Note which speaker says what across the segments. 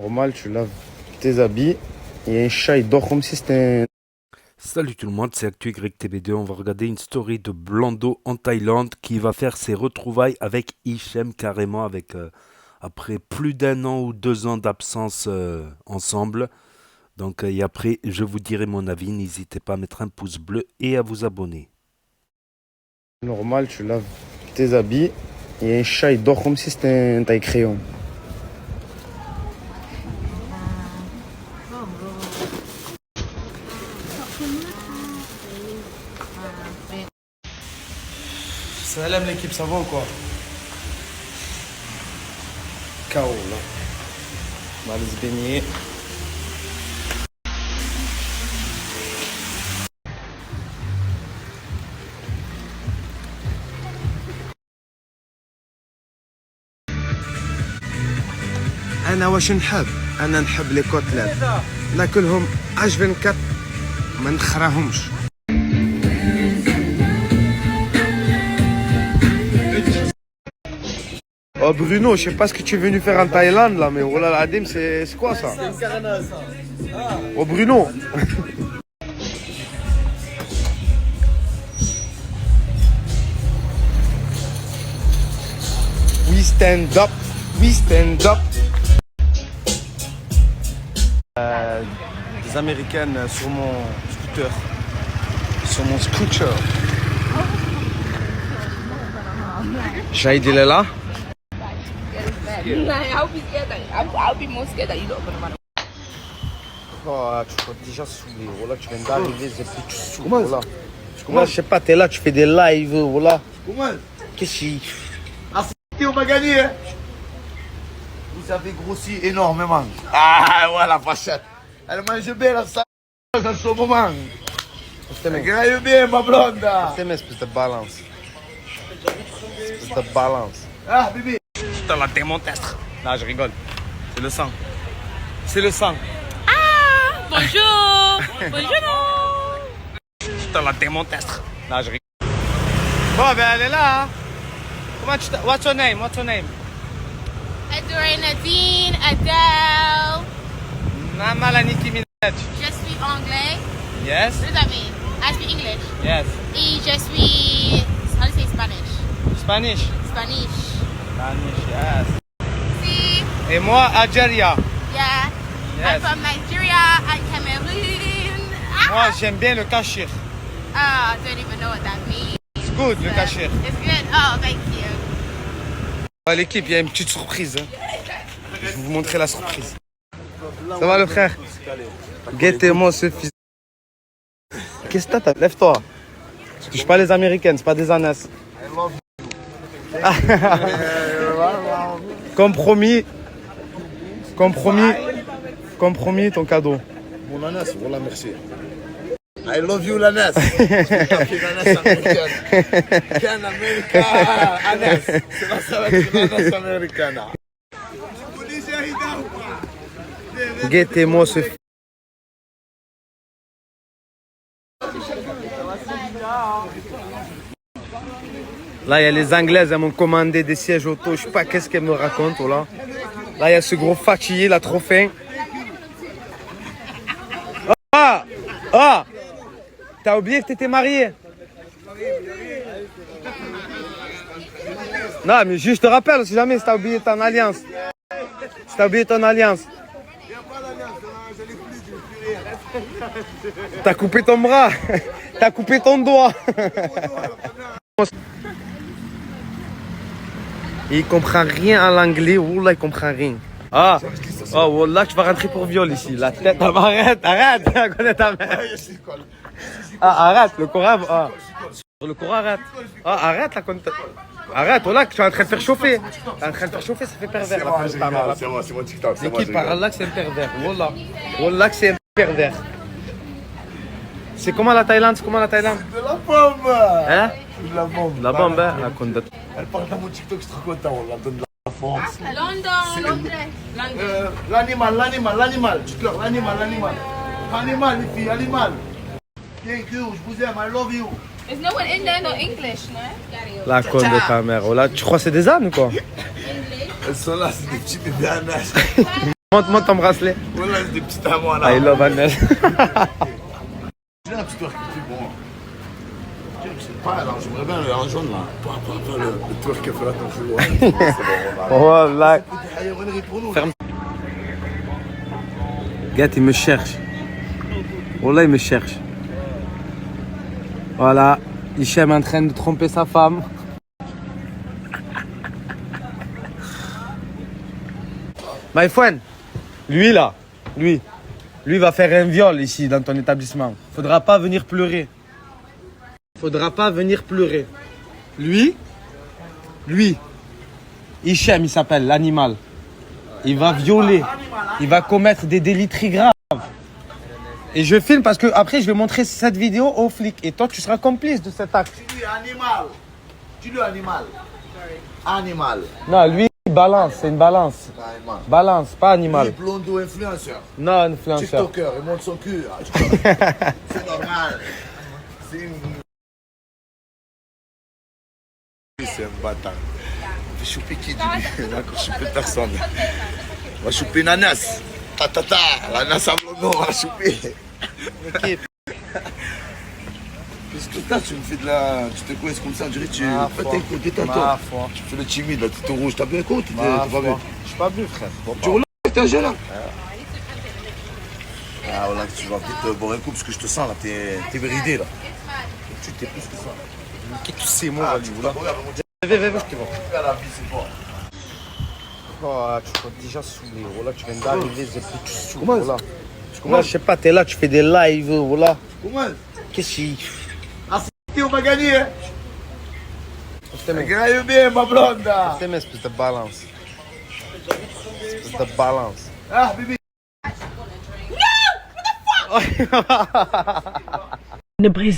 Speaker 1: Normal, tu laves tes habits. Il y a un chat, il dort comme si c'était un...
Speaker 2: Salut tout le monde, c'est ActuYTB2. On va regarder une story de Blando en Thaïlande qui va faire ses retrouvailles avec Hichem carrément après plus d'un an ou 2 ans d'absence ensemble. Donc et après, je vous dirai mon avis. N'hésitez pas à mettre un pouce bleu et à vous abonner.
Speaker 1: Normal, tu laves tes habits. Il y a un chat, il dort comme si c'était un taille-crayon. Salam l'équipe, ça va ou quoi? KO là. On va aller se baigner. انا واش نحب انا نحب لي كوتلات ناكلهم H24 ما نخراهمش. Oh Bruno, je sais pas ce que tu es venu faire en Thaïlande là, mais oh là là, Adim, c'est quoi ça? Oh Bruno. We stand up, we stand up. Des Américaines sur mon scooter. Sur mon scooter. Shahid il est là.
Speaker 3: I'll be scared that I'll be more scared that you don't gonna run away.
Speaker 1: Oh, tu vas déjà saoulé. Voilà, tu viens d'arriver, c'est plus tu saoules. Voilà. Là, je sais pas, t'es là, tu fais des lives. Voilà.
Speaker 4: Comment?
Speaker 1: Qu'est-ce que
Speaker 4: On va gagner, hein? Vous avez grossi énormément. Ah, voilà, fachette. Elle mange bien, la salle, dans ce moment. Elle graille bien, ma blonde.
Speaker 1: c'est une espèce de balance. Espèce de balance.
Speaker 4: Ah, bébé.
Speaker 1: Putain, la démontastre. Non, je rigole. C'est le sang. C'est le sang.
Speaker 3: Bonjour! Bonjour!
Speaker 1: Putain, la démontastre. Non, je rigole. Bon, ben elle est là. Hein. Comment tu What's your name? What's your name?
Speaker 3: Adore Nadine, Adele.
Speaker 1: Nama la Nicki Minaj.
Speaker 3: Je suis anglais.
Speaker 1: Yes.
Speaker 3: What does that mean? I speak English.
Speaker 1: Yes.
Speaker 3: Et je suis. How do you say Spanish?
Speaker 1: Spanish.
Speaker 3: Spanish.
Speaker 1: Spanish, yes.
Speaker 3: See?
Speaker 1: Et moi, Algeria.
Speaker 3: Yeah. I'm
Speaker 1: Yes.
Speaker 3: from Nigeria and Cameroon.
Speaker 1: Moi, j'aime bien le cachir.
Speaker 3: I don't even know what that means.
Speaker 1: C'est good, le cachir.
Speaker 3: It's good. Oh, thank you.
Speaker 1: L'équipe, il y a une petite surprise. Hein. Je vais vous montrer la surprise. Ça va le frère? Guettez-moi ce fils. Qu'est-ce que t'as? Lève-toi. Tu touches pas les Américaines, c'est pas des ânesses. Compromis. Compromis. Compromis ton cadeau.
Speaker 4: Mon ananas, voilà, merci. I love you, l'ananas. L'ananas américaine. Can America, ananas. C'est là, ça va être l'ananas américaine.
Speaker 1: Guettez-moi ce fils. Là, il y a les Anglaises, elles m'ont commandé des sièges auto. Je sais pas qu'est-ce qu'elles me racontent, là. Là, il y a ce gros fatigué, là, trop fin. Ah! Ah! T'as oublié que t'étais marié? Non, mais juste te rappelle, si jamais t'as oublié ton alliance. Si t'as oublié ton alliance. T'as coupé ton bras. T'as coupé ton doigt. Il comprend rien à l'anglais. Wallah, il comprend rien. Ah, oh, Wallah, tu vas rentrer pour viol ici. La tête, ah, arrête, arrête. On connaît ta mère. Ah, arrête, le Coran. Ah. Le Coran, arrête. Ah, arrête, la conne. Arrête, Wallah, tu es en train de faire chauffer. Tu es en train de faire chauffer, ça fait pervers.
Speaker 4: C'est moi, c'est mon TikTok.
Speaker 1: L'équipe, par Allah, que c'est un pervers. Wallah. Wallah, que c'est un pervers. C'est comment la Thaïlande? C'est comment la Thaïlande?
Speaker 4: De la bombe.
Speaker 1: Hein?
Speaker 4: De la bombe.
Speaker 1: La bombe, hein? La conne de...
Speaker 4: Elle parle dans mon TikTok, je suis trop content. On la donne de la force.
Speaker 3: London, London.
Speaker 4: L'animal, l'animal, l'animal. Tu pleures, l'animal, l'animal. Animal, les filles, animal. Thank you, je vous aime, I love you.
Speaker 3: There's no one in there, no English, no?
Speaker 1: La conne de ta mère. Oh là, tu crois que c'est des ânes ou quoi?
Speaker 4: Elles sont là, c'est des petits bébés ananas.
Speaker 1: Montre-moi ton bracelet.
Speaker 4: Voilà, c'est des petits à moi là.
Speaker 1: I love Agnès.
Speaker 4: J'ai un petit tour qui fait bon. Je sais pas, alors j'aimerais bien le en jaune là. Pas le tour qui a fait là ton jeu. C'est bon,
Speaker 1: Voilà.
Speaker 4: pour nous.
Speaker 1: Ferme. Gars, il me cherche. Wallah, il me cherche. Voilà. Hichem est en train de tromper sa femme. My friend, lui là, lui va faire un viol ici dans ton établissement. Faudra pas venir pleurer. Faudra pas venir pleurer. Lui, Hichem il s'appelle, l'animal. Il va violer, il va commettre des délits très graves. Et je filme parce que après je vais montrer cette vidéo aux flics. Et toi tu seras complice de cet acte.
Speaker 4: Dis-lui animal. Dis-lui animal. Animal.
Speaker 1: Non, lui balance, c'est une balance.
Speaker 4: Animal.
Speaker 1: Balance, pas animal.
Speaker 4: Lui, blondo influenceur.
Speaker 1: Non, influenceur.
Speaker 4: TikToker, il monte son cul. Ah, tu vois. C'est normal. C'est un bâtard. Je vais choper qui dit lui? Là, je choper personne. On va choper Nanas. Tatata, la Nanas à blondo, on va choper.
Speaker 1: Équipe.
Speaker 4: Qu'est-ce que t'as? Tu me fais de la. Tu te coinces comme ça, on dirait que tu.
Speaker 1: Ma
Speaker 4: Fais
Speaker 1: foi.
Speaker 4: tes coups, détends-toi.
Speaker 1: Ma foi.
Speaker 4: Tu fais le timide, là, tu te rouge. T'as bu un coup? T'es
Speaker 1: Ma
Speaker 4: pas bu?
Speaker 1: foi. Je suis pas bu, frère.
Speaker 4: Tu roules avec un jeune là? Ah voilà, tu vas vite boire un coup parce que je te sens là, t'es bridé là. Tu t'es plus que ça.
Speaker 1: Qu'est-ce que tu sais, moi,
Speaker 4: Ah,
Speaker 1: là,
Speaker 4: tu
Speaker 1: là.
Speaker 4: regarde mon dieu,
Speaker 1: Viens, je te vois.
Speaker 4: la vie c'est quoi?
Speaker 1: Oh, tu crois déjà saoulé. Voilà, tu viens d'arriver, c'est plus tu saoules.
Speaker 4: Comment?
Speaker 1: Voilà. Moi, je sais pas, t'es là, tu fais des lives, voilà.
Speaker 4: Comment?
Speaker 1: Qu'est-ce qu'il.
Speaker 4: Ah c'est on va gagner hein?
Speaker 1: Je t'aime,
Speaker 4: Gagne bien ma blonde là.
Speaker 1: espèce de balance. Espèce de balance.
Speaker 4: Ah bébé.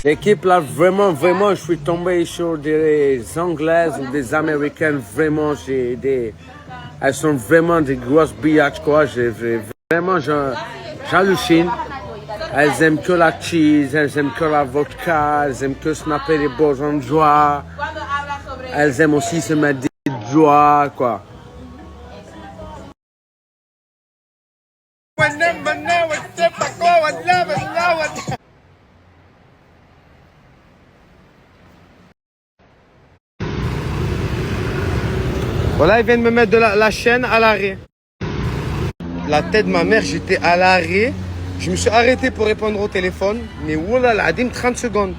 Speaker 1: L'équipe là, vraiment, je suis tombé sur des Anglaises ou des Américaines, vraiment, elles sont vraiment des grosses biatches, quoi. Vraiment, j'hallucine. Elles aiment que la cheese, elles aiment que la vodka, elles aiment que snapper les bourgeons de joie. Elles aiment aussi se mettre des joie, quoi. Voilà, ils viennent me mettre de la chaîne à l'arrêt. La tête de ma mère, j'étais à l'arrêt. Je me suis arrêté pour répondre au téléphone. Mais voilà, la 30 secondes.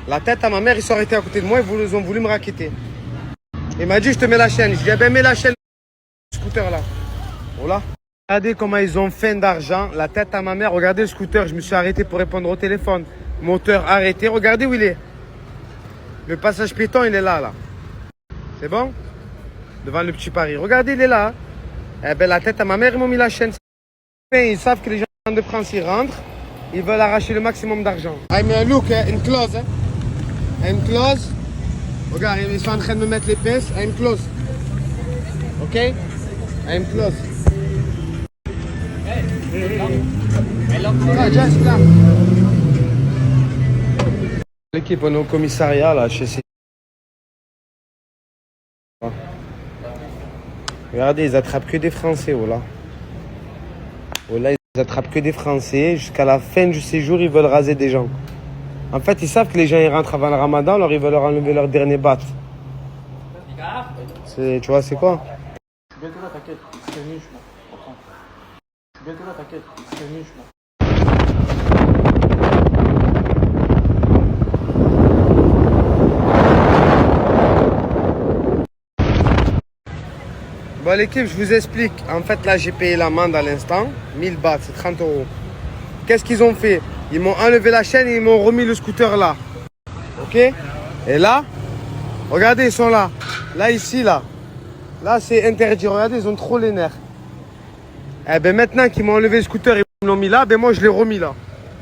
Speaker 1: La tête à ma mère, ils sont arrêtés à côté de moi. Ils ont voulu me raqueter. Il m'a dit, je te mets la chaîne. Je lui ai dit, ben mets la chaîne. Scooter là. Voilà. Regardez comment ils ont faim d'argent. La tête à ma mère. Regardez le scooter. Je me suis arrêté pour répondre au téléphone. Moteur arrêté. Regardez où il est. Le passage piéton, il est là, là. C'est bon? Devant le petit Paris. Regardez, il est là. Eh ben, la tête à ma mère, ils m'ont mis la chaîne. Ils savent que les gens de France, ils rentrent. Ils veulent arracher le maximum d'argent. I mean, look, une close. Une close. Regarde, ils sont en train de me mettre les pinces. I'm close. Ok? I'm close. Ah, just là. L'équipe, on est au commissariat, là, chez ces... Regardez, ils attrapent que des Français, voilà. Voilà, ils attrapent que des Français. Jusqu'à la fin du séjour, ils veulent raser des gens. En fait, ils savent que les gens ils rentrent avant le ramadan, alors ils veulent leur enlever leur dernier bat. Tu vois, c'est quoi? Je suis bientôt là, t'inquiète. C'est venu, je m'en. Je suis bientôt là, t'inquiète. C'est venu, je m'en. Bon l'équipe, je vous explique. En fait là j'ai payé l'amende à l'instant. 1000 bahts, c'est 30 euros. Qu'est-ce qu'ils ont fait? Ils m'ont enlevé la chaîne et ils m'ont remis le scooter là. Ok? Et là, regardez, ils sont là. Là, ici, là. Là, c'est interdit. Regardez, ils ont trop les nerfs. Eh ben maintenant qu'ils m'ont enlevé le scooter et ils m'ont mis là, ben moi je l'ai remis là.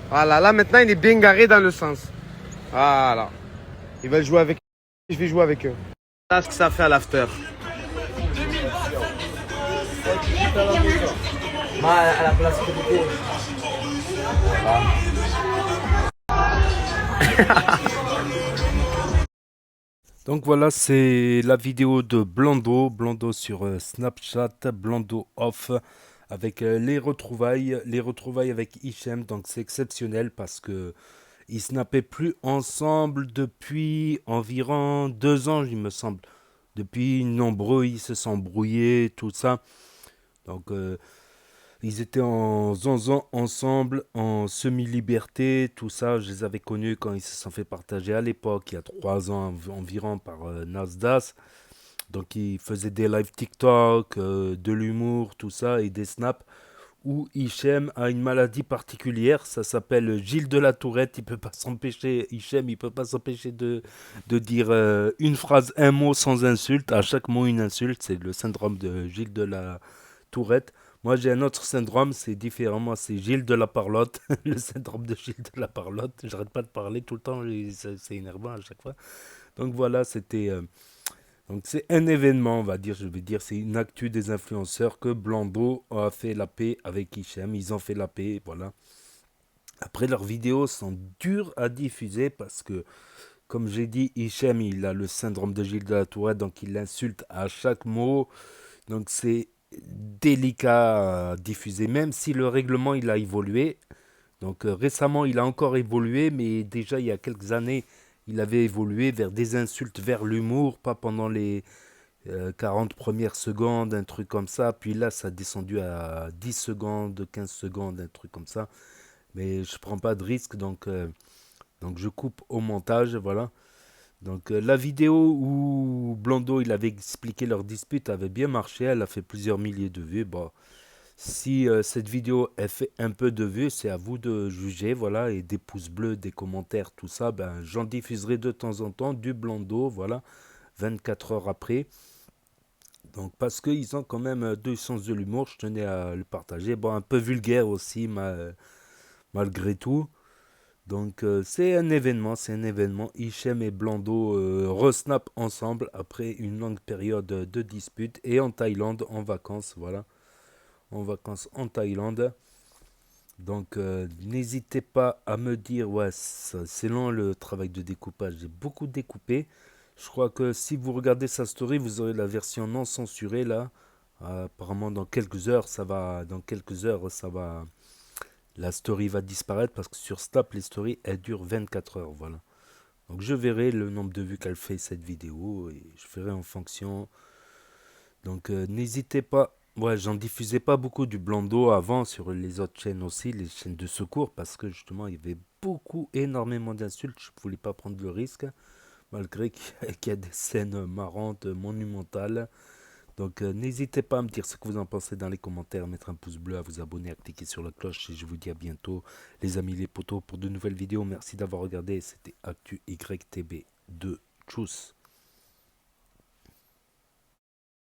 Speaker 1: Voilà, là maintenant il est bien garé dans le sens. Voilà. Ils veulent jouer avec eux. Je vais jouer avec eux. Voilà ce que ça fait à l'after. À la place
Speaker 2: Donc voilà, c'est la vidéo de Blando sur Snapchat, Blando Off, avec les retrouvailles avec Hichem. Donc c'est exceptionnel parce que ils snappaient plus ensemble depuis environ 2 ans, il me semble. Depuis nombreux, ils se sont brouillés, tout ça. Donc ils étaient en zonzan ensemble, en semi-liberté, tout ça. Je les avais connus quand ils se sont fait partager à l'époque, il y a 3 ans environ, par Nasdaq. Donc ils faisaient des live TikTok, de l'humour, tout ça, et des snaps où Hichem a une maladie particulière, ça s'appelle Gilles de la Tourette. Il peut pas s'empêcher, Hichem, il peut pas s'empêcher de dire une phrase, un mot sans insulte. À chaque mot, une insulte. C'est le syndrome de Gilles de la Tourette. Moi, j'ai un autre syndrome, c'est différent. Moi, c'est Gilles de la Parlotte. Le syndrome de Gilles de la Parlotte. J'arrête pas de parler tout le temps, et c'est énervant à chaque fois. Donc voilà, c'était. Donc c'est un événement, on va dire, je vais dire, c'est une actu des influenceurs que Blando a fait la paix avec Hichem. Ils ont fait la paix, voilà. Après, leurs vidéos sont dures à diffuser parce que, comme j'ai dit, Hichem, il a le syndrome de Gilles de la Tourette, donc il insulte à chaque mot. Donc c'est délicat à diffuser, même si le règlement, il a évolué. Donc récemment, il a encore évolué, mais déjà, il y a quelques années, il avait évolué vers des insultes, vers l'humour, pas pendant les 40 premières secondes, un truc comme ça. Puis là, ça a descendu à 10 secondes, 15 secondes, un truc comme ça. Mais je prends pas de risque, donc je coupe au montage, voilà. Donc la vidéo où Blando il avait expliqué leur dispute avait bien marché, elle a fait plusieurs milliers de vues. Bon, si cette vidéo elle fait un peu de vues, c'est à vous de juger, voilà, et des pouces bleus, des commentaires, tout ça, ben j'en diffuserai de temps en temps du Blando, voilà, 24 heures après. Donc parce qu'ils ont quand même deux sens de l'humour, je tenais à le partager. Bon, un peu vulgaire aussi, malgré tout. Donc c'est un événement, c'est un événement. Hichem et Blando resnap ensemble après une longue période de dispute et en Thaïlande, en vacances, voilà. En vacances en Thaïlande. Donc n'hésitez pas à me dire, ouais, c'est long le travail de découpage, j'ai beaucoup découpé. Je crois que si vous regardez sa story, vous aurez la version non censurée là. Apparemment dans quelques heures, ça va, la story va disparaître parce que sur Snap, les stories, elles durent 24 heures, voilà. Donc je verrai le nombre de vues qu'elle fait cette vidéo et je ferai en fonction. Donc n'hésitez pas. Ouais, j'en diffusais pas beaucoup du Blando avant sur les autres chaînes aussi, les chaînes de secours, parce que justement il y avait énormément d'insultes. Je voulais pas prendre le risque, malgré qu'il y a des scènes marrantes, monumentales. Donc n'hésitez pas à me dire ce que vous en pensez dans les commentaires, à mettre un pouce bleu, à vous abonner, à cliquer sur la cloche et je vous dis à bientôt les amis les potos pour de nouvelles vidéos. Merci d'avoir regardé, c'était Actu YTB 2. Tchuss.